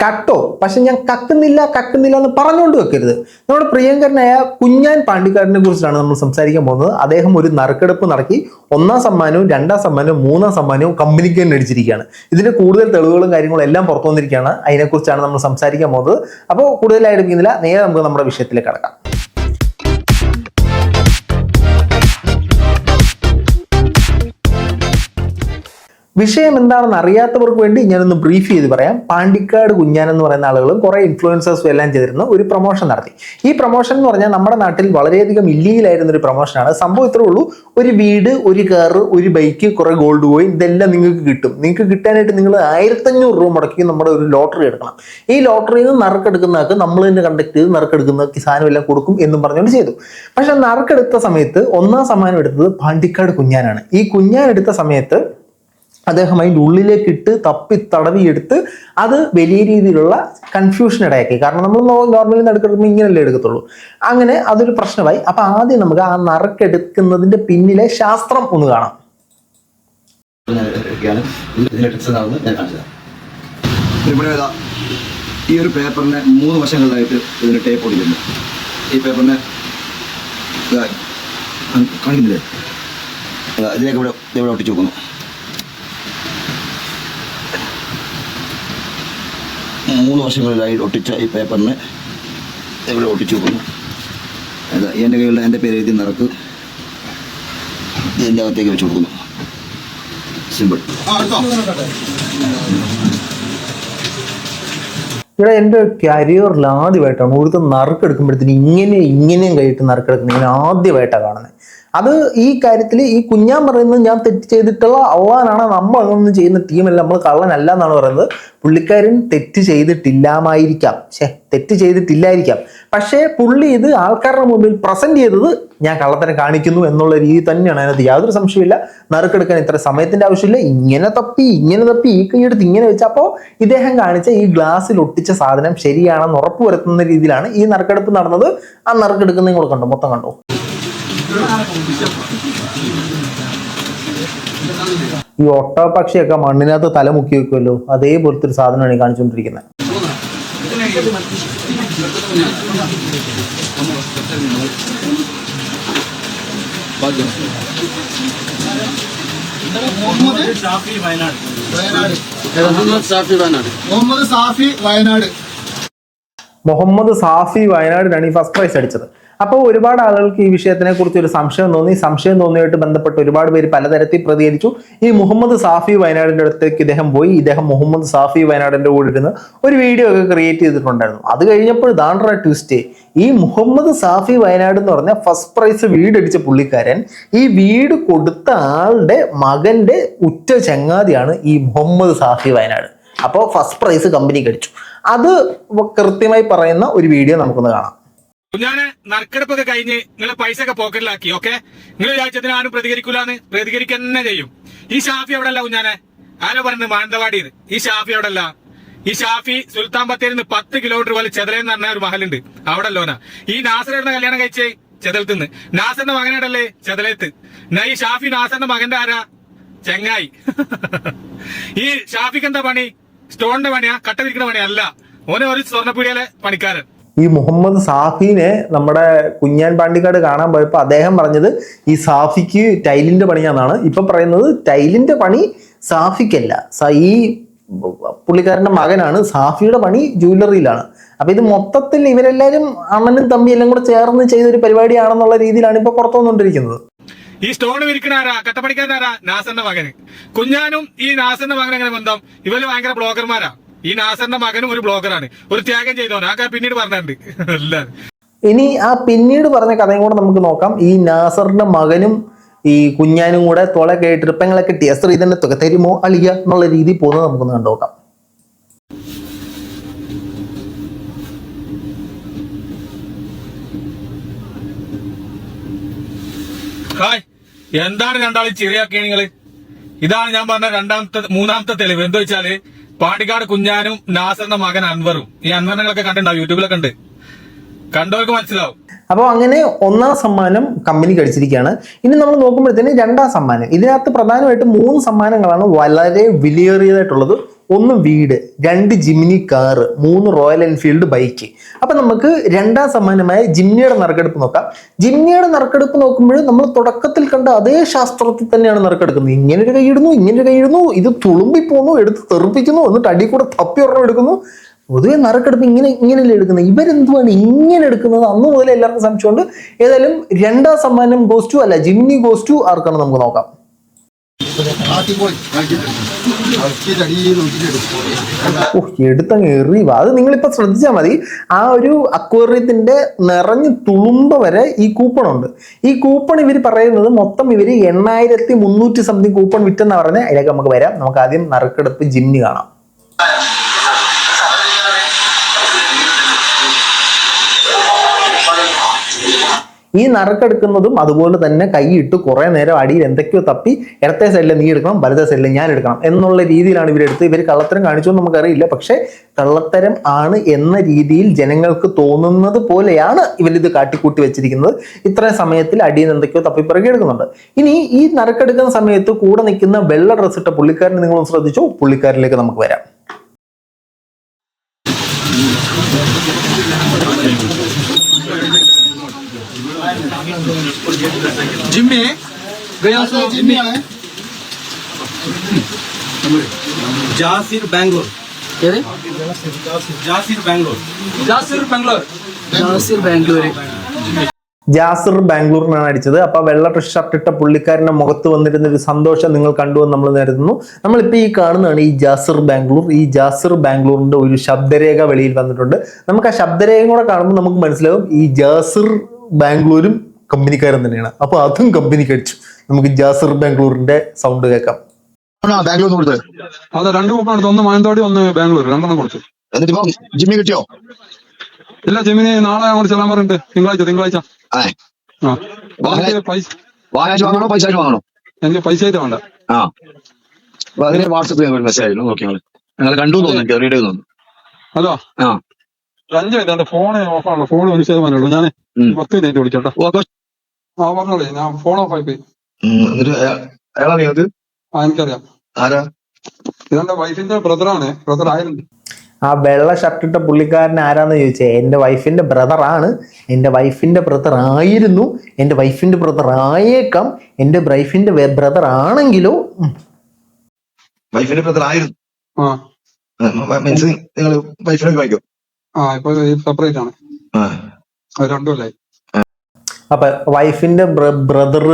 കട്ടോ, പക്ഷെ ഞാൻ കക്കുന്നില്ല എന്ന് പറഞ്ഞുകൊണ്ട് വെക്കരുത്. നമ്മുടെ പ്രിയങ്കരനായ കുഞ്ഞാൻ പാണ്ടിക്കാടിനെ കുറിച്ചാണ് നമ്മൾ സംസാരിക്കാൻ പോകുന്നത്. അദ്ദേഹം ഒരു നറുക്കെടുപ്പ് നടത്തി 1ാം സമ്മാനവും 2ാം സമ്മാനവും 3ാം സമ്മാനവും കമ്പനിക്ക് തന്നെ അടിച്ചിരിക്കുകയാണ്. ഇതിന്റെ കൂടുതൽ തെളിവുകളും കാര്യങ്ങളും എല്ലാം പുറത്തു വന്നിരിക്കുകയാണ്. അതിനെക്കുറിച്ചാണ് നമ്മൾ സംസാരിക്കാൻ പോകുന്നത്. അപ്പോൾ കൂടുതലായിടുന്നില്ല, നേരെ നമുക്ക് നമ്മുടെ വിഷയത്തിലേക്ക് കടക്കാം. വിഷയം എന്താണെന്ന് അറിയാത്തവർക്ക് വേണ്ടി ഞാനൊന്ന് ബ്രീഫ് ചെയ്ത് പറയാം. പാണ്ടിക്കാട് കുഞ്ഞാൻ എന്ന് പറയുന്ന ആളുകളും കുറെ ഇൻഫ്ലുവൻസേഴ്സും എല്ലാം ചെയ്തിരുന്ന ഒരു പ്രൊമോഷൻ നടത്തി. ഈ പ്രൊമോഷൻ എന്ന് പറഞ്ഞാൽ നമ്മുടെ നാട്ടിൽ വളരെയധികം ഇല്ലീഗലായിരുന്ന ഒരു പ്രൊമോഷനാണ്. സംഭവം ഇത്രേ ഉള്ളൂ: ഒരു വീട്, ഒരു കാറ്, ഒരു ബൈക്ക്, കുറെ ഗോൾഡ് കോയിൻ, ഇതെല്ലാം നിങ്ങൾക്ക് കിട്ടും. നിങ്ങൾക്ക് കിട്ടാനായിട്ട് നിങ്ങൾ 1500 രൂപ മുടക്കി നമ്മുടെ ഒരു ലോട്ടറി എടുക്കണം. ഈ ലോട്ടറിയിൽ നിന്ന് നറുക്കെടുക്കുന്നവർക്ക് നമ്മൾ തന്നെ കണ്ടക്ട് ചെയ്ത് നറുക്കെടുക്കുന്നവർക്ക് സാധനം എല്ലാം കൊടുക്കും എന്നും പറഞ്ഞുകൊണ്ട് ചെയ്തു. പക്ഷെ നറുക്കെടുത്ത സമയത്ത് 1ാം സമ്മാനം എടുത്തത് പാണ്ടിക്കാട് കുഞ്ഞാനാണ്. ഈ കുഞ്ഞാൻ എടുത്ത സമയത്ത് അദ്ദേഹം അതിൻ്റെ ഉള്ളിലേക്ക് ഇട്ട് തപ്പി തടവിയെടുത്ത് അത് വലിയ രീതിയിലുള്ള കൺഫ്യൂഷൻ ഇടയാക്കി. കാരണം നമ്മൾ നോർമലി നറുക്കെടുക്കുമ്പോൾ ഇങ്ങനെയല്ലേ എടുക്കത്തുള്ളൂ. അങ്ങനെ അതൊരു പ്രശ്നമായി. അപ്പൊ ആദ്യം നമുക്ക് ആ നറുക്കെടുക്കുന്നതിന്റെ പിന്നിലെ ശാസ്ത്രം ഒന്ന് കാണാം. ഈ ഒരു പേപ്പറിന് 3 വശങ്ങളിലായിട്ട് ഇതിന് ടേപ്പ് ഒടിക്കുന്നു. ഈ പേപ്പറിന് കാണിക്കുന്നില്ലേ, ഇതിലേക്ക് ഇവിടെ ഒട്ടിച്ചു നോക്കുന്നു. 3 വർഷങ്ങളിലായി ഒട്ടിച്ച ഈ പേപ്പറിന് ഇവിടെ ഒട്ടിച്ചു വെക്കുന്നു. എൻ്റെ കയ്യിലുള്ള എൻ്റെ പേര് എഴുതി നിറക്ക് ഇതിൻ്റെ അകത്തേക്ക് വെച്ച് കൊടുക്കുന്നു. സിമ്പിൾ. ഇവിടെ എൻ്റെ കരിയറിൽ ആദ്യമായിട്ടാണ് ഒരുത്ത നറുക്കെടുക്കുമ്പോഴത്തേന് ഇങ്ങനെയും കൈയിട്ട് നറുക്കെടുക്കുന്നത് ഞാൻ ആദ്യമായിട്ടാണ് കാണുന്നത്. അത് ഈ കാര്യത്തിൽ ഈ കുഞ്ഞാൻ പറയുന്നത് ഞാൻ തെറ്റ് ചെയ്തിട്ടുള്ള അള്ളാനാണ്, നമ്മൾ അങ്ങനൊന്നും ചെയ്യുന്ന ടീമല്ല, നമ്മൾ കള്ളനല്ല എന്നാണ് പറയുന്നത്. പുള്ളിക്കാരൻ തെറ്റ് ചെയ്തിട്ടില്ലായിരിക്കാം. പക്ഷേ പുള്ളി ഇത് ആൾക്കാരുടെ മുമ്പിൽ പ്രസന്റ് ചെയ്തത് ഞാൻ കള്ളത്തരം കാണിക്കുന്നു എന്നുള്ള രീതി തന്നെയാണ്. അതിനകത്ത് യാതൊരു സംശയമില്ല. നറുക്കെടുക്കാൻ ഇത്ര സമയത്തിന്റെ ആവശ്യമില്ല. ഇങ്ങനെ തപ്പി ഈ കൈയെടുത്ത് ഇങ്ങനെ വെച്ചപ്പോൾ ഇദ്ദേഹം കാണിച്ച ഈ ഗ്ലാസ്സിൽ ഒട്ടിച്ച സാധനം ശരിയാണെന്ന് ഉറപ്പുവരുത്തുന്ന രീതിയിലാണ് ഈ നറുക്കെടുപ്പ് നടന്നത്. ആ നറുക്കെടുക്കുന്ന നിങ്ങൾ കണ്ടോ, മൊത്തം കണ്ടോ? ഈ ഒട്ടകപ്പക്ഷിയൊക്കെ മണ്ണിനകത്ത് തല മുക്കി വെക്കുമല്ലോ, അതേപോലത്തെ ഒരു സാധനമാണ് ഈ കാണിച്ചുകൊണ്ടിരിക്കുന്നത്. മുഹമ്മദ് സാഫി വയനാടിനാണ് ഈ ഫസ്റ്റ് പ്രൈസ് അടിച്ചത്. അപ്പോൾ ഒരുപാട് ആളുകൾക്ക് ഈ വിഷയത്തിനെ കുറിച്ച് ഒരു സംശയം തോന്നിയായിട്ട് ബന്ധപ്പെട്ട് ഒരുപാട് പേര് പലതരത്തിൽ പ്രതികരിച്ചു. ഈ മുഹമ്മദ് സാഫി വയനാടിന്റെ അടുത്തേക്ക് ഇദ്ദേഹം പോയി. ഇദ്ദേഹം മുഹമ്മദ് സാഫി വയനാടിന്റെ കൂടെ ഇരുന്ന് ഒരു വീഡിയോ ഒക്കെ ക്രിയേറ്റ് ചെയ്തിട്ടുണ്ടായിരുന്നു. അത് കഴിഞ്ഞപ്പോൾ ദാണ്ട്ര ട്വിസ്റ്റ്, ഈ മുഹമ്മദ് സാഫി വയനാട് എന്ന് പറഞ്ഞ ഫസ്റ്റ് പ്രൈസ് വീടടിച്ച പുള്ളിക്കാരൻ ഈ വീട് കൊടുത്ത ആളുടെ മകന്റെ ഉറ്റ ചങ്ങാതിയാണ് ഈ മുഹമ്മദ് സാഫി വയനാട്. അപ്പോൾ ഫസ്റ്റ് പ്രൈസ് കമ്പനിക്ക് അടിച്ചു. അത് കൃത്യമായി പറയുന്ന ഒരു വീഡിയോ നമുക്കൊന്ന് കാണാം. കുഞ്ഞാനെ, നറുക്കെടുപ്പൊക്കെ കഴിഞ്ഞ് നിങ്ങളെ പൈസ ഒക്കെ പോക്കറ്റിലാക്കി. ഓക്കെ, നിങ്ങൾ വിചാരിച്ചതിന് ആരും പ്രതികരിക്കൂലെന്ന്, പ്രതികരിക്കുക തന്നെ ചെയ്യും. ഈ ഷാഫി അവിടെ അല്ല കുഞ്ഞാനെ, ആരോ പറയുന്നത് മാനന്തവാടിന്ന്. ഈ ഷാഫി അവിടെ അല്ല. ഈ ഷാഫി സുൽത്താൻ ബത്തേരിൽ നിന്ന് 10 കിലോമീറ്റർ പോലെ ചെതലെന്ന് പറഞ്ഞ ഒരു മഹലുണ്ട്, അവിടെ അല്ലോന. ഈ നാസറിന്റെ കല്യാണം കഴിച്ചേ ചെതലത്തുനിന്ന്. നാസറിന്റെ മകനാടല്ലേ ചെതലത്ത്. എന്നാ ഈ ഷാഫി നാസറിന്റെ മകന്റെ ആരാ? ചെങ്ങായി. ഈ ഷാഫിക്ക് എന്താ പണി? സ്റ്റോണിന്റെ പണിയാ? കട്ട വിരിക്കുന്ന പണിയാ? അല്ല, ഓനെ ഒരു സ്വർണ്ണപ്പീടിയിലെ പണിക്കാരൻ. ഈ മുഹമ്മദ് സാഫിനെ നമ്മുടെ കുഞ്ഞാൻ പാണ്ടിക്കാട് കാണാൻ പോയപ്പോൾ അദ്ദേഹം പറഞ്ഞത് ഈ സാഫിക്ക് ടൈലിന്റെ പണിയാന്നാണ്. ഇപ്പൊ പറയുന്നത് ടൈലിന്റെ പണി സാഫിക്കല്ല, ഈ പുള്ളിക്കാരന്റെ മകനാണ്. സാഫിയുടെ പണി ജ്വല്ലറിയിലാണ്. അപ്പൊ ഇത് മൊത്തത്തിൽ ഇവരെല്ലാരും അണ്ണനും തമ്പി എല്ലാം കൂടെ ചേർന്ന് ചെയ്തൊരു പരിപാടിയാണെന്നുള്ള രീതിയിലാണ് ഇപ്പൊ പുറത്തു വന്നുകൊണ്ടിരിക്കുന്നത്. ഈ സ്റ്റോൺ വിരിക്കണാരാ? കട്ടപ്പണിക്കാരനാരാ? നാസറിന്റെ മകന്. കുഞ്ഞാനും ഈ നാസറിന്റെ മകൻ എങ്ങനെ ബന്ധം? ഇവര് ഭയങ്കര ബ്ലോഗർമാരാ. ഈ നാസറിന്റെ മകനും ഒരു ബ്ലോഗറാണ്, ഒരു ത്യാഗം ചെയ്തോനെ. ആ പിന്നീട് പറഞ്ഞിട്ടുണ്ട് എല്ലാവരും. ഇനി ആ പിന്നീട് പറഞ്ഞ കഥയും കൂടെ നമുക്ക് നോക്കാം. ഈ നാസറിന്റെ മകനും ഈ കുഞ്ഞാനും കൂടെ തോളെ കേട്ട് ട്രിപ്പങ്ങളൊക്കെ ടിയസ്റ്റർ ഇതിന്റെ തുക തരുമോ അളിയ എന്നുള്ള രീതി പോകുന്നത് നമുക്കൊന്ന് കണ്ടുനോക്കാം. ഹായ്, എന്താണ് രണ്ടാളും ചെറിയാക്കിയ നിങ്ങള്? ഇതാണ് ഞാൻ പറഞ്ഞ മൂന്നാമത്തെ തെളിവ്. എന്താ വെച്ചാല് പാണ്ടിക്കാട് കുഞ്ഞാനും നാസറിന്റെ മകൻ അൻവറും. ഈ അൻവറിനൊക്കെ കണ്ടിട്ടുണ്ടാവും, യൂട്യൂബിലൊക്കെ ഉണ്ട്, കണ്ടവർക്ക് മനസ്സിലാവും. അപ്പോൾ അങ്ങനെ 1ാം സമ്മാനം കമ്പനി കഴിച്ചിരിക്കുകയാണ്. ഇനി നമ്മൾ നോക്കുമ്പോഴത്തേന് 2ാം സമ്മാനം. ഇതിനകത്ത് പ്രധാനമായിട്ടും 3 സമ്മാനങ്ങളാണ് വളരെ വിലയേറിയതായിട്ടുള്ളത്. 1 വീട്, 2 ജിമിനി കാറ്, 3 റോയൽ എൻഫീൽഡ് ബൈക്ക്. അപ്പം നമുക്ക് 2ാം സമ്മാനമായ ജിംനിയുടെ നറുക്കെടുപ്പ് നോക്കാം. ജിംനിയുടെ നറുക്കെടുപ്പ് നോക്കുമ്പോൾ നമ്മൾ തുടക്കത്തിൽ കണ്ട അതേ ശാസ്ത്രത്തിൽ തന്നെയാണ് നറുക്കെടുക്കുന്നത്. ഇങ്ങനൊരു കൈയിടുന്നു, ഇങ്ങനൊരു കൈയിടുന്നു, ഇത് തുളുമ്പിപ്പോന്നു, എടുത്ത് തെറിപ്പിക്കുന്നു, എന്നിട്ട് അടി കൂടെ തപ്പി ഒരെണ്ണം എടുക്കുന്നു. പൊതുവെ നറുക്കെടുപ്പ് ഇങ്ങനെയല്ലേ എടുക്കുന്നത്, ഇവരെന്തുവാണ് ഇങ്ങനെ എടുക്കുന്നത്? അന്ന് മുതൽ എല്ലാവർക്കും സംശയമുണ്ട്. ഏതായാലും 2ാം സമ്മാനം goes to Jimny goes to ആർക്കാണ് നമുക്ക് നോക്കാം. എടുത്തങ്ങ് എറിയുക. അത് നിങ്ങളിപ്പോൾ ശ്രദ്ധിച്ചാൽ മതി. ആ ഒരു അക്വേറിയത്തിന്റെ നിറഞ്ഞ് തുളുമ്പ വരെ ഈ കൂപ്പൺ ഉണ്ട്. ഈ കൂപ്പൺ ഇവർ പറയുന്നത് മൊത്തം ഇവർ 8300 സംതിങ് കൂപ്പൺ വിറ്റെന്നാണ് പറഞ്ഞത്. അതിലേക്ക് നമുക്ക് വരാം. നമുക്ക് ആദ്യം നറുക്കെടുപ്പ് ജിംനി കാണാം. ഈ നറുക്കെടുക്കുന്നതും അതുപോലെ തന്നെ കൈയിട്ട് കുറേ നേരം അടിയിൽ എന്തൊക്കെയോ തപ്പി ഇടത്തെ സൈഡിൽ നീ എടുക്കണം, വലത്തെ സൈഡിൽ ഞാൻ എടുക്കണം എന്നുള്ള രീതിയിലാണ് ഇവരെടുത്ത്. ഇവർ കള്ളത്തരം കാണിച്ചോ നമുക്കറിയില്ല, പക്ഷെ കള്ളത്തരം ആണ് എന്ന രീതിയിൽ ജനങ്ങൾക്ക് തോന്നുന്നത് പോലെയാണ് ഇവരിത് കാട്ടിക്കൂട്ടി വെച്ചിരിക്കുന്നത്. ഇത്രയും സമയത്തിൽ അടിയിൽ നിന്ന് എന്തൊക്കെയോ തപ്പിപ്പിറകി എടുക്കുന്നുണ്ട്. ഇനി ഈ നറുക്കെടുക്കുന്ന സമയത്ത് കൂടെ നിൽക്കുന്ന വെള്ള ഡ്രസ് ഇട്ട പുള്ളിക്കാരനെ നിങ്ങളൊന്ന് ശ്രദ്ധിച്ചോ. പുള്ളിക്കാരിലേക്ക് നമുക്ക് വരാം. जिम्मी गया सो जिम्मी है जासिर बैंगलोर जासिर बैंगलोर जासिर बैंगलोर जासिर बैंगलोर ജാസിർ ബാംഗ്ലൂരിനാണ് അടിച്ചത്. അപ്പൊ വെള്ള ഷർട്ട് ഇട്ട പുള്ളിക്കാരന്റെ മുഖത്ത് വന്നിരുന്ന ഒരു സന്തോഷം നിങ്ങൾ കണ്ടുവെന്ന് നമ്മൾ കരുതുന്നു. നമ്മളിപ്പോ ഈ കാണുന്നതാണ് ഈ ജാസിർ ബാംഗ്ലൂർ. ഈ ജാസിർ ബാംഗ്ലൂരിന്റെ ഒരു ശബ്ദരേഖ വെളിയിൽ വന്നിട്ടുണ്ട്. നമുക്ക് ആ ശബ്ദരേഖയും കൂടെ കാണുമ്പോൾ നമുക്ക് മനസ്സിലാവും ഈ ജാസിർ ബാംഗ്ലൂരും കമ്പനിക്കാരൻ തന്നെയാണ്. അപ്പൊ അതും കമ്പനിക്ക് അടിച്ചു. നമുക്ക് ജാസിർ ബാംഗ്ലൂരിന്റെ സൗണ്ട് കേൾക്കാം. ബാംഗ്ലൂർ കൊടുത്തത് അതെ, 2 കൂപ്പൺ എടുത്തു. 1 മാനന്തവാടി, 1 ബാംഗ്ലൂർ, 2 കൊടുത്തു. എന്നിട്ടിപ്പോ ജിമ്മി കിട്ടിയോ? ഇല്ല, ജിമ്മിന് നാളെ അങ്ങോട്ട് ചെല്ലാൻ പറഞ്ഞിട്ട്. തിങ്കളാഴ്ച. വാങ്ങാൻ വാങ്ങണോ പൈസ വാങ്ങണോ? എനിക്ക് പൈസ ആയിട്ട് വേണ്ട. അതിന് വാട്സപ്പിൽ മെസ്സേജ് ആയിരുന്നു. നോക്കി ഞങ്ങൾ കണ്ടു തോന്നുന്നു. എനിക്ക് റീഡ് ചെയ്തു തോന്നുന്നു. ഹലോ, 5 മിനിറ്റ് ഫോൺ ഓഫാണല്ലോ. ഫോൺ 1% ഞാൻ 10 മിനിറ്റ് വിളിച്ചോട്ടോ. പറഞ്ഞോളേ, ഞാൻ ഫോൺ ഓഫ് ആയി പോയി. എനിക്കറിയാം. ഇതെന്റെ വൈഫിന്റെ ബ്രദർ ആയിരുന്നു. ആ വെള്ള ഷർട്ടിട്ട പുള്ളിക്കാരൻ ആരാന്ന് ചോദിച്ചേ, എന്റെ വൈഫിന്റെ ബ്രദറാണ്. എന്റെ വൈഫിന്റെ ബ്രദർ ആയിരുന്നു, എന്റെ വൈഫിന്റെ ബ്രദർ ആയേക്കാം, എന്റെ വൈഫിന്റെ ബ്രദർ ആണെങ്കിലോ. വൈഫിന്റെ ബ്രദർ ആയിരുന്നു. നിങ്ങൾ വൈഫിനെ വായിക്കോ? ഇപ്പൊ സെപ്പറേറ്റ് ആണ്. 2 കൊല്ലായി. അപ്പൊ വൈഫിന്റെ ബ്രദർ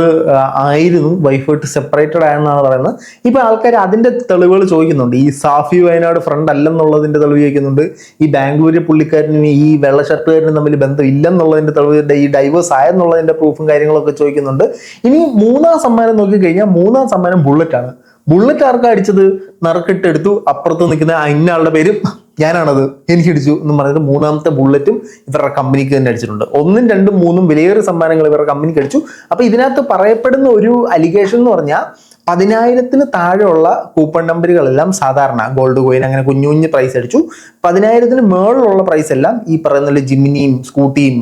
ആയിരുന്നു, വൈഫായിട്ട് സെപ്പറേറ്റഡ് ആയെന്നാണ് പറയുന്നത്. ഇപ്പൊ ആൾക്കാർ അതിന്റെ തെളിവുകൾ ചോദിക്കുന്നുണ്ട്. ഈ സാഫി വയനാട് ഫ്രണ്ട് അല്ലെന്നുള്ളതിന്റെ തെളിവ് ചോദിക്കുന്നുണ്ട്. ഈ ബാംഗ്ലൂരിലെ പുള്ളിക്കാരനും ഈ വെള്ള ഷർട്ടുകാരനും തമ്മിൽ ബന്ധം ഇല്ലെന്നുള്ളതിന്റെ തെളിവ്, ഈ ഡൈവേഴ്സ് ആയെന്നുള്ളതിന്റെ പ്രൂഫും കാര്യങ്ങളൊക്കെ ചോദിക്കുന്നുണ്ട്. ഇനി 3ാം സമ്മാനം നോക്കിക്കഴിഞ്ഞാൽ 3ാം സമ്മാനം ബുള്ളറ്റാണ്. ബുള്ളറ്റ് ആർക്കാ അടിച്ചത്? നറുക്കിട്ടെടുത്തു. അപ്പുറത്ത് നിൽക്കുന്ന ഇന്ന ആളുടെ പേരും ഞാനാണത്, എനിക്കടിച്ചു എന്ന് പറഞ്ഞിട്ട് 3ാമത്തെ ബുള്ളറ്റും ഇവരുടെ കമ്പനിക്ക് തന്നെ അടിച്ചിട്ടുണ്ട്. 1, 2, 3 വിലയേറിയ സമ്മാനങ്ങൾ ഇവരുടെ കമ്പനിക്ക് അടിച്ചു. അപ്പൊ ഇതിനകത്ത് പറയപ്പെടുന്ന ഒരു അലിഗേഷൻ എന്ന് പറഞ്ഞാൽ 10,000-ന് താഴെയുള്ള കൂപ്പൺ നമ്പറുകളെല്ലാം സാധാരണ ഗോൾഡ് കോയിൻ അങ്ങനെ കുഞ്ഞു പ്രൈസ് അടിച്ചു. 10,000-ന് മേളിലുള്ള പ്രൈസ് എല്ലാം ഈ പറയുന്ന ജിമിനിയും സ്കൂട്ടിയും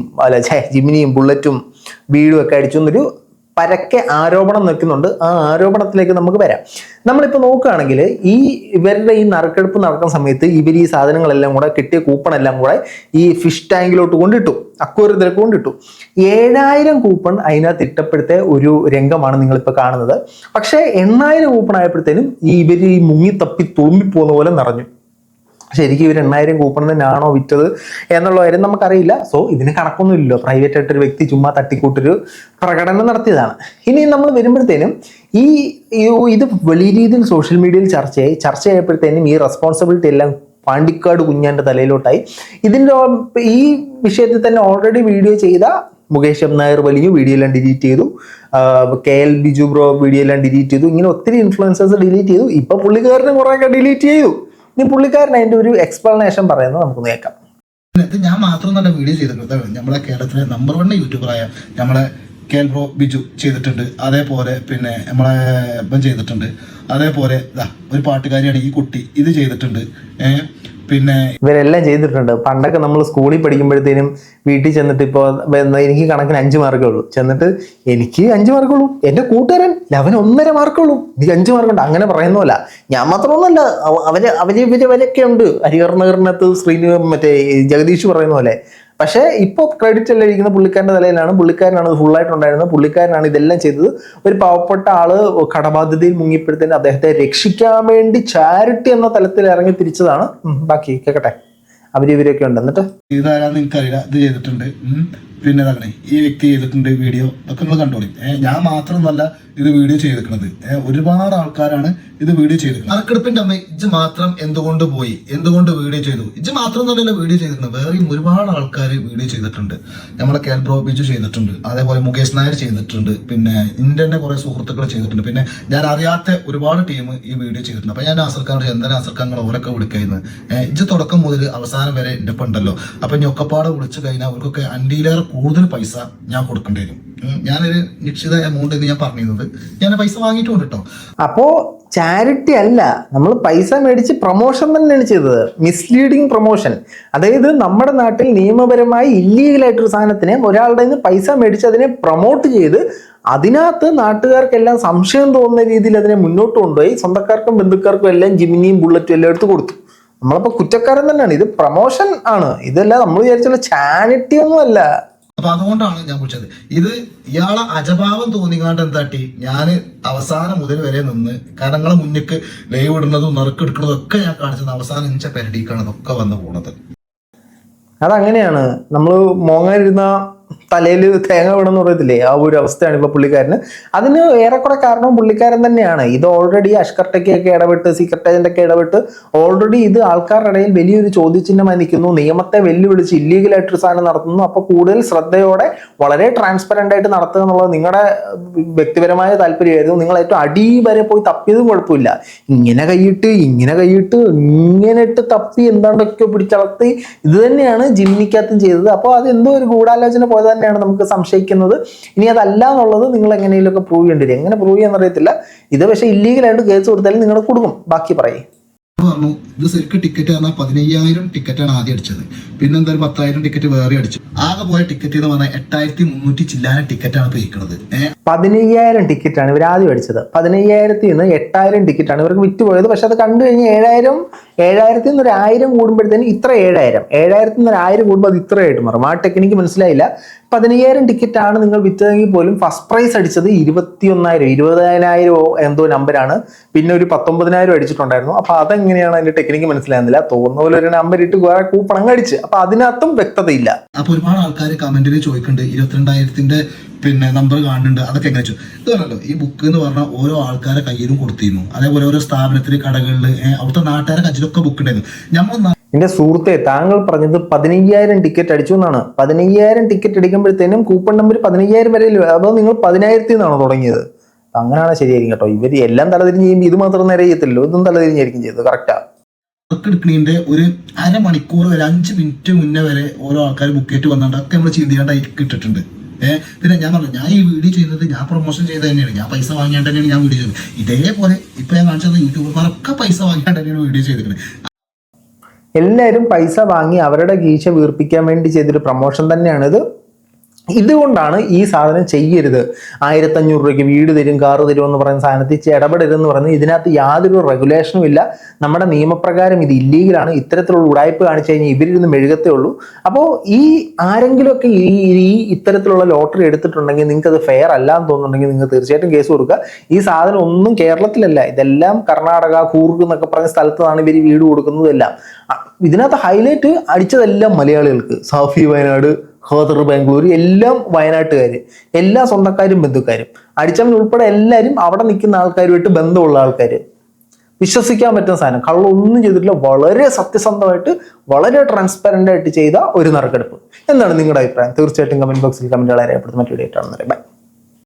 ജിമിനിയും ബുള്ളറ്റും വീടും ഒക്കെ അടിച്ചു എന്നൊരു പരക്കെ ആരോപണം നിൽക്കുന്നുണ്ട്. ആ ആരോപണത്തിലേക്ക് നമുക്ക് വരാം. നമ്മളിപ്പോൾ നോക്കുകയാണെങ്കിൽ ഇവരുടെ ഈ നറുക്കെടുപ്പ് നടക്കുന്ന സമയത്ത് ഇവർ ഈ സാധനങ്ങളെല്ലാം കൂടെ കിട്ടിയ കൂപ്പൺ എല്ലാം കൂടെ ഈ ഫിഷ് ടാങ്കിലോട്ട് കൊണ്ടിട്ടു, അക്വേറിയത്തിലേക്ക് കൊണ്ടിട്ടു. 7000 കൂപ്പൺ അതിനകത്ത് ഇട്ടപ്പെടുത്ത ഒരു രംഗമാണ് നിങ്ങളിപ്പോൾ കാണുന്നത്. പക്ഷേ 8000 കൂപ്പൺ ആയപ്പോഴത്തേനും ഇവർ ഈ മുങ്ങി തപ്പി തുളുമ്പിപ്പോകുന്ന പോലെ നിറഞ്ഞു. ശരിക്കും ഇവർ 8000 കൂപ്പൺ തന്നെയാണോ വിറ്റത് എന്നുള്ള കാര്യം നമുക്കറിയില്ല. സോ ഇതിന് കണക്കൊന്നുമില്ലല്ലോ. പ്രൈവറ്റ് ആയിട്ടൊരു വ്യക്തി ചുമ്മാ തട്ടിക്കൂട്ടൊരു പ്രകടനം നടത്തിയതാണ്. ഇനി നമ്മൾ വരുമ്പോഴത്തേനും ഇത് വലിയ രീതിയിൽ സോഷ്യൽ മീഡിയയിൽ ചർച്ച ചെയ്യപ്പോഴത്തേനും ഈ റെസ്പോൺസിബിലിറ്റി എല്ലാം പാണ്ടിക്കാട് കുഞ്ഞാൻ്റെ തലയിലോട്ടായി. ഈ വിഷയത്തിൽ തന്നെ ഓൾറെഡി വീഡിയോ ചെയ്ത മുകേഷ് എം നായർ വലിയ വീഡിയോ എല്ലാം ഡിലീറ്റ് ചെയ്തു. KL ബിജു ബ്രോ വീഡിയോ എല്ലാം ഡിലീറ്റ് ചെയ്തു. ഇങ്ങനെ ഒത്തിരി ഇൻഫ്ലുവൻസേഴ്സ് ഡിലീറ്റ് ചെയ്തു. ഇപ്പൊ പുള്ളിക്കാരനെ കുറേയൊക്കെ ഡിലീറ്റ് ചെയ്തു. ഇനി പുള്ളിക്കാരൻ അതിന്റെ ഒരു എക്സ്പ്ലനേഷൻ പറയുന്നത് നമുക്ക് കേൾക്കാം. ഞാൻ മാത്രം തന്നെ വീഡിയോ ചെയ്തിട്ടുണ്ട്. നമ്മളെ കേരളത്തിലെ നമ്പർ 1 യൂട്യൂബറായ നമ്മളെ KL ബ്രോ ബിജു ചെയ്തിട്ടുണ്ട്. അതേപോലെ പിന്നെ നമ്മളെ ചെയ്തിട്ടുണ്ട്. അതേപോലെ ഒരു പാട്ടുകാരിയാണ് ഈ കുട്ടി, ഇത് ചെയ്തിട്ടുണ്ട്. പിന്നെ ഇവരെല്ലാം ചെയ്തിട്ടുണ്ട്. പണ്ടൊക്കെ നമ്മൾ സ്കൂളിൽ പഠിക്കുമ്പോഴത്തേനും വീട്ടിൽ ചെന്നിട്ട് ഇപ്പോൾ എനിക്ക് കണക്കിന് 5 മാർക്കേ ഉള്ളൂ, ചെന്നിട്ട് എനിക്ക് 5 മാർക്കുള്ളൂ, എൻ്റെ കൂട്ടുകാരൻ അവന് 1.5 മാർക്കുള്ളൂ, എനിക്ക് 5 മാർക്കുണ്ട്, അങ്ങനെ പറയുന്നതല്ല. ഞാൻ മാത്രമൊന്നുമല്ല, അവരൊക്കെ ഉണ്ട്. ഹരിഹർ നഗറിനകത്ത് മറ്റേ ജഗദീഷ് പറയുന്ന പോലെ. പക്ഷേ ഇപ്പോൾ ക്രെഡിറ്റ് എല്ലാം ഇരിക്കുന്ന പുള്ളിക്കാരൻ്റെ തലയിലാണ്. പുള്ളിക്കാരനാണ് ഇത് ഫുള്ളായിട്ടുണ്ടായിരുന്നത്, പുള്ളിക്കാരനാണ് ഇതെല്ലാം ചെയ്തത്. ഒരു പാവപ്പെട്ട ആള് കടബാധ്യതയിൽ മുങ്ങിയപ്പോഴത്തേന് അദ്ദേഹത്തെ രക്ഷിക്കാൻ വേണ്ടി ചാരിറ്റി എന്ന തലത്തിൽ ഇറങ്ങി തിരിച്ചതാണ്. ബാക്കി കേൾക്കട്ടെ, ഇവരൊക്കെ ഉണ്ട്. എന്നിട്ട് ഇതാരാന്ന് എനിക്കറിയില്ല, ഇത് ചെയ്തിട്ടുണ്ട്. പിന്നെ എന്താണ് ഈ വ്യക്തി ചെയ്തിട്ടുണ്ട് വീഡിയോ, ഒക്കെ നിങ്ങൾ കണ്ടോളി. ഞാൻ മാത്രമൊന്നുമല്ല ഇത് വീഡിയോ ചെയ്തിരിക്കുന്നത്, ഒരുപാട് ആൾക്കാരാണ് ഇത് വീഡിയോ ചെയ്തിരിക്കുന്നത്. നറുക്കെടുപ്പിന്റെ അമ്മ ഇജ്ജ് മാത്രം എന്തുകൊണ്ട് പോയി, എന്തുകൊണ്ട് വീഡിയോ ചെയ്തു? ഇജ്ജ് മാത്രം തന്നെയല്ല വീഡിയോ ചെയ്തിട്ടുണ്ട്, വേറെയും ഒരുപാട് ആൾക്കാർ വീഡിയോ ചെയ്തിട്ടുണ്ട്. നമ്മളെ കേൽബ്രോ ബിജു ചെയ്തിട്ടുണ്ട്, അതേപോലെ മുകേഷ് നായർ ചെയ്തിട്ടുണ്ട്, പിന്നെ ഇന്ത്യന്റെ കുറെ സുഹൃത്തുക്കൾ ചെയ്തിട്ടുണ്ട്, പിന്നെ ഞാൻ അറിയാത്ത ഒരുപാട് ടീം ഈ വീഡിയോ ചെയ്തിട്ടുണ്ട്. അപ്പൊ ഞാൻ നാസർക്കാർ ചന്ദന നാസർക്കാങ്ങൾ ഓരൊക്കെ വിളിക്കുന്നത്, ഇജ്ജ് തുടക്കം മുതൽ അവസാനം വരെ എൻ്റെ ഒപ്പം ഉണ്ടല്ലോ. അപ്പൊ ഞൊക്കപ്പാടെ വിളിച്ചു കഴിഞ്ഞാൽ അവർക്കൊക്കെ അൻഡിയിലേറെ കൂടുതൽ പൈസ ഞാൻ കൊടുക്കേണ്ടി വരും. ഞാനൊരു നിശ്ചിത എമൗണ്ട് എന്ന് ഞാൻ പറഞ്ഞിരുന്നത്, ഞാൻ പൈസ വാങ്ങിയിട്ടുണ്ട് കേട്ടോ. അപ്പോ ചാരിറ്റി അല്ല, നമ്മൾ പൈസ മേടിച്ച് പ്രൊമോഷൻ തന്നെയാണ് ചെയ്തത്, മിസ്ലീഡിങ് പ്രൊമോഷൻ. അതായത് നമ്മുടെ നാട്ടിൽ നിയമപരമായി ഇല്ലീഗലായിട്ടൊരു സാധനത്തിനെ ഒരാളുടെ നിന്ന് പൈസ മേടിച്ച് അതിനെ പ്രൊമോട്ട് ചെയ്ത് അതിനകത്ത് നാട്ടുകാർക്കെല്ലാം സംശയം തോന്നുന്ന രീതിയിൽ അതിനെ മുന്നോട്ട് കൊണ്ടുപോയി സ്വന്തക്കാർക്കും ബന്ധുക്കാർക്കും എല്ലാം ജിമിനിയും ബുള്ളറ്റും എല്ലാം എടുത്ത് കൊടുത്തു. നമ്മളപ്പോൾ കുറ്റക്കാരൻ തന്നെയാണ്. ഇത് പ്രൊമോഷൻ ആണ്, ഇതല്ല നമ്മൾ വിചാരിച്ചുള്ള ചാരിറ്റി ഒന്നും അല്ല. അപ്പൊ അതുകൊണ്ടാണ് ഞാൻ വിളിച്ചത്. ഇത് ഇയാളെ അജഭാവം തോന്നിക്കാണ്ട് എന്താട്ടി ഞാൻ അവസാനം മുതൽ വരെ നിന്ന്, കാരണം നിങ്ങളെ മുന്നിക്ക് ലൈവ് ഇടുന്നതും നറുക്കെടുക്കുന്നതും ഒക്കെ ഞാൻ കാണിച്ചത് അവസാനം ഇഞ്ച പെരടിക്കാണ് ഇതൊക്കെ വന്ന് പോണത്. അതങ്ങനെയാണ്, നമ്മൾ മോങ്ങാനിരുന്ന തലയിൽ തേങ്ങ വീണെന്ന് പറയത്തില്ലേ, ആ ഒരു അവസ്ഥയാണ് ഇപ്പൊ പുള്ളിക്കാരന്. അതിന് ഏറെക്കുറെ കാരണം പുള്ളിക്കാരൻ തന്നെയാണ്. ഇത് ഓൾറെഡി അഷ്കർട്ടയ്ക്കൊക്കെ ഇടപെട്ട് സീക്രട്ട് ഏജന്റൊക്കെ ഇടപെട്ട് ഓൾറെഡി ഇത് ആൾക്കാരുടെ ഇടയിൽ വലിയൊരു ചോദ്യചിഹ്നമായി നിൽക്കുന്നു. നിയമത്തെ വെല്ലുവിളിച്ച് ഇല്ലീഗലായിട്ടൊരു സാധനം നടത്തുന്നു. അപ്പൊ കൂടുതൽ ശ്രദ്ധയോടെ വളരെ ട്രാൻസ്പെറന്റ് ആയിട്ട് നടത്തുക എന്നുള്ളത് നിങ്ങളുടെ വ്യക്തിപരമായ താല്പര്യമായിരുന്നു. നിങ്ങൾ ഏറ്റവും അടി വരെ പോയി തപ്പിയതും കുഴപ്പമില്ല. ഇങ്ങനെ കൈയിട്ട് ഇങ്ങനെ ഇട്ട് തപ്പി എന്താണ്ടൊക്കെ പിടിച്ചളർത്തി ഇത് തന്നെയാണ് ജിമ്മിക്കകത്തും ചെയ്തത്. അപ്പോൾ അത് എന്തോ ഒരു ഗൂഢാലോചന പോലെ തന്നെയാണ് നമുക്ക് സംശയിക്കുന്നത്. ഇനി അതല്ല എന്നുള്ളത് നിങ്ങൾ എങ്ങനെയൊക്കെ പ്രൂവ് ചെയ്യേണ്ടി വരും. എങ്ങനെ പ്രൂവ് ചെയ്യാൻ അറിയത്തില്ല. ഇത് പക്ഷേ ഇല്ലീഗലായിട്ട് കേസ് കൊടുത്താലും നിങ്ങൾ കൊടുക്കും. ബാക്കി പറയും. പറഞ്ഞു ഇത് ശരിക്കും ടിക്കറ്റ് പറഞ്ഞാൽ 15,000 ടിക്കറ്റാണ് ആദ്യം അടിച്ചത്, പിന്നെ എന്തായാലും 10,000 ടിക്കറ്റ് വേറെ അടിച്ചു. ആകെ പോയ ടിക്കറ്റ് എന്ന് പറഞ്ഞാൽ 8,300 ചില്ലാന ടിക്കറ്റാണ് പോയിക്കുന്നത്. 15,000 ടിക്കറ്റാണ് ഇവർ ആദ്യം അടിച്ചത്. 15,000 നിന്ന് 8,000 ടിക്കറ്റാണ് ഇവർക്ക് വിറ്റുപോയത്. പക്ഷെ അത് കണ്ടു കഴിഞ്ഞ് 7,000 നിന്ന് 1,000 കൂടുമ്പോഴത്തേന് ഇത്ര 7,000 നിന്ന് 1,000 കൂടുമ്പോൾ അത് ഇത്രയായിട്ട് മാറും. ആ ടെക്നിക്ക് മനസ്സിലായില്ല. 15,000 ടിക്കറ്റാണ് നിങ്ങൾ വിറ്റതെങ്കിൽ പോലും ഫസ്റ്റ് പ്രൈസ് അടിച്ചത് 21,000 എന്തോ നമ്പറാണ്. പിന്നെ ഒരു 19,000 അടിച്ചിട്ടുണ്ടായിരുന്നു. അപ്പൊ അതെങ്ങനെയാണ് അതിന്റെ ടെക്നിക്ക് മനസ്സിലാകുന്നില്ല. തോന്നുന്ന പോലെ ഒരു നമ്പർ ഇട്ട് വേറെ കൂപ്പൺ അടിച്ച്, അപ്പൊ അതിനകത്തും വ്യക്തതയില്ല. അപ്പൊ ഒരുപാട് ആൾക്കാർ കമന്റിൽ ചോദിക്കുന്നുണ്ട് 22,000 പിന്നെ നമ്പർ കാണുന്നുണ്ട്, അതൊക്കെ എങ്ങനെ വെച്ചു. ഇത് പറഞ്ഞല്ലോ, ഈ ബുക്ക് എന്ന് പറഞ്ഞാൽ ഓരോ ആൾക്കാരെ കയ്യിലും കൊടുത്തിരുന്നു. അതേപോലെ ഓരോ സ്ഥാപനത്തിൽ കടകളിൽ അവിടുത്തെ നാട്ടുകാരെ കയ്യിലൊക്കെ ബുക്ക് ഉണ്ടായിരുന്നു. നമ്മൾ എന്റെ സുഹൃത്തെ, താങ്കൾ പറഞ്ഞത് 15,000 ടിക്കറ്റ് അടിച്ചു എന്നാണ്. 15,000 ടിക്കറ്റ് അടിക്കുമ്പോഴത്തേനും കൂപ്പൺ നമ്പർ 15,000 വരെ. അതോ നിങ്ങൾ 10,000 നിന്നാണോ തുടങ്ങിയത്? അങ്ങനെയാണ് ശരിയായിരിക്കും കേട്ടോ. ഇവർ എല്ലാം തലതിരിഞ്ഞ് ചെയ്യുമ്പോൾ ഇത് മാത്രം നേരെ ചെയ്യത്തില്ലല്ലോ, ഇതും തലതിരിഞ്ഞായിരിക്കും ചെയ്തത്. കറക്റ്റാ. ബുക്ക് എടുക്കുന്നതിന്റെ ഒരു അരമണിക്കൂർ വരെ 5 മിനിറ്റ് മുന്നേ വരെ ഓരോ ആൾക്കാർ ബുക്കേറ്റ് വന്നിട്ട് ഒക്കെ നമ്മൾ ചിന്തിയാണ്ടായിട്ട് ഇട്ടിട്ടുണ്ട്. പിന്നെ ഞാൻ പറഞ്ഞു, ഞാൻ ഈ വീഡിയോ ചെയ്യുന്നത് ഞാൻ പ്രൊമോഷൻ ചെയ്ത് തന്നെയാണ്, ഞാൻ പൈസ വാങ്ങിയാണ്ട് തന്നെയാണ് ഞാൻ വീഡിയോ ചെയ്തത്. ഇതേപോലെ ഇപ്പൊ ഞാൻ കാണിച്ചത് യൂട്യൂബർമാരൊക്കെ പൈസ വാങ്ങിയാണ്ട് തന്നെയാണ് വീഡിയോ ചെയ്തിരിക്കുന്നത്. എല്ലാവരും പൈസ വാങ്ങി അവരുടെ കീശ വീർപ്പിക്കാൻ വേണ്ടി ചെയ്തൊരു പ്രൊമോഷൻ തന്നെയാണിത്. ഇതുകൊണ്ടാണ് ഈ സാധനം ചെയ്യരുത്. 1,500 രൂപയ്ക്ക് വീട് തരും, കാറ് തരും എന്ന് പറയുന്ന സാധനത്തിൽ ഇടപെടരുതെന്ന് പറയുന്നത്. ഇതിനകത്ത് യാതൊരു റെഗുലേഷനും ഇല്ല. നമ്മുടെ നിയമപ്രകാരം ഇത് ഇല്ലീഗലാണ്. ഇത്തരത്തിലുള്ള ഉടായ്പ കാണിച്ചു കഴിഞ്ഞാൽ ഇവരിരുന്ന് മെഴുകത്തേ ഉള്ളൂ. അപ്പോൾ ഈ ആരെങ്കിലുമൊക്കെ ഈ ഇത്തരത്തിലുള്ള ലോട്ടറി എടുത്തിട്ടുണ്ടെങ്കിൽ നിങ്ങൾക്ക് അത് ഫെയർ അല്ല എന്ന് തോന്നുന്നുണ്ടെങ്കിൽ നിങ്ങൾ തീർച്ചയായിട്ടും കേസ് കൊടുക്കുക. ഈ സാധനം ഒന്നും കേരളത്തിലല്ല, ഇതെല്ലാം കർണാടക, കൂർഗ് എന്നൊക്കെ പറഞ്ഞ സ്ഥലത്താണ് ഇവർ വീട് കൊടുക്കുന്നതെല്ലാം. ഇതിനകത്ത് ഹൈലൈറ്റ് അടിച്ചതെല്ലാം മലയാളികൾക്ക്. സാഫി വയനാട്, ഖാദർ ബാംഗ്ലൂർ, എല്ലാം വയനാട്ടുകാർ, എല്ലാ സ്വന്തക്കാരും ബന്ധുക്കാരും, അടിച്ചവൻ ഉൾപ്പെടെ എല്ലാവരും അവിടെ നിൽക്കുന്ന ആൾക്കാരുമായിട്ട് ബന്ധമുള്ള ആൾക്കാർ. വിശ്വസിക്കാൻ പറ്റുന്ന സാധനം, കള്ളൊന്നും ചെയ്തിട്ടില്ല. വളരെ സത്യസന്ധമായിട്ട് വളരെ ട്രാൻസ്പെറന്റ് ആയിട്ട് ചെയ്ത ഒരു നറുക്കെടുപ്പ്. എന്താണ് നിങ്ങളുടെ അഭിപ്രായം? തീർച്ചയായിട്ടും കമന്റ് ബോക്സിൽ കമന്റുകൾ അറിയപ്പെടുന്ന മറ്റു വീഡിയോ ആണെന്ന് പറയാം. ബൈ.